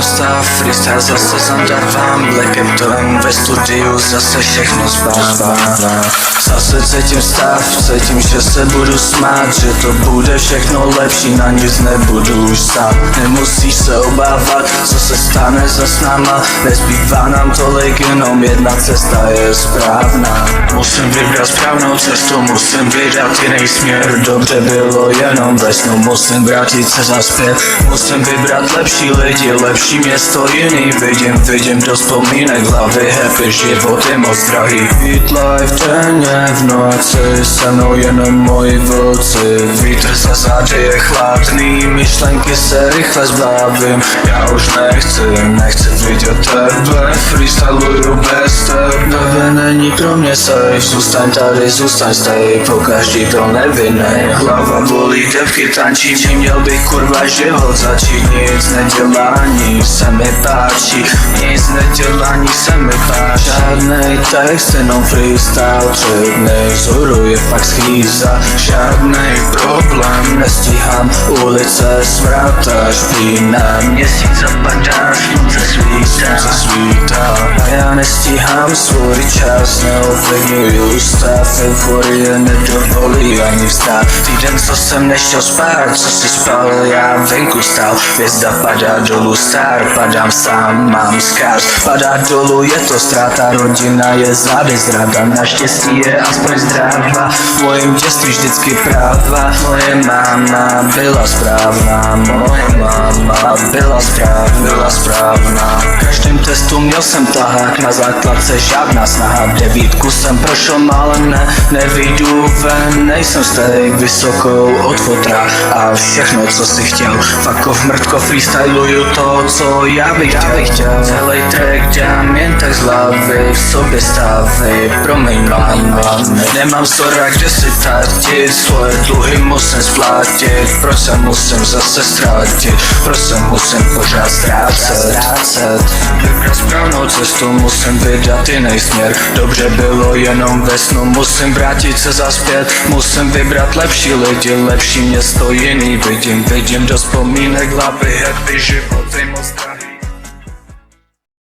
stav, freestyle zase zadávám, lekeptem ve studiu zase všechno zbávám. Zase cítím stav, cítím, že se budu smát, že to bude všechno lepší, na nic nebudu už sám. Nemusíš se obávat, co se stane za s náma, nezbývá nám tolik, jenom jedna cesta je správná. Musím vybrat správnou cestu, musím vydat jiný směr, dobře bylo jenom ve snu, musím vrátit se zaspět. Musím vybrat lepší lidi, lepší město, jiný vidím do vzpomínek hlavy, happy, život je moc drahý. Beat life denně v noci, se mnou jenom moji vlci, vítr za zády je chladný, myšlenky se rychle zbavím. Já už nechci vidět tebe, freestyluju bez tebe, není pro mě safe, zůstaň tady, zůstaň stay, pokaždý to nevinnej. Hlava bolí, devky tančí, měl bych kurva život začít, nic nedělání se mi páčí, nic nedělání se mi páčí. Žádnej text, jenom freestyle, 3 dny vzoruji, fakt schýza, žádnej problém, nestíhám ulice, svrata, špína, měsíc zapadá, slunce svítá, a já nestíhám svůj čas, neovlivňuju stav, euforie nedovolí ani vstát. Týden, co jsem nešel spát, co si spal, já venku stál, hvězda padá dolů, star, padám sám, mám zkáz, padá dolů, je to ztráta, rodina je zády zrada, naštěstí je aspoň zdravá, v mojím dětství vždycky práva, moje máma byla správná, moje máma byla správná. V každém testu měl jsem tahák, na základce žádná snaha, 9 jsem prošel málem, nevyjdu ven, nejsem stej vysokou od fotra a všechno, co si chtěl, fakov mrtko, freestyluju to, co já bych chtěl. Celý track dělám jen tak z hlavy, v sobě stávy, promiň mám, nemám sora, kde si tratit, svoje dluhy musím splatit, proč se musím zase ztratit, proč se musím pořád ztrácet. Vybrat správnou cestu, musím vydat jiný směr, dobře bylo jenom ve snu, musím vrátit se zaspět, musím vybrat lepší lidi, lepší město, jiný vidím do vzpomínek hlavy, happy, život je moc drahý.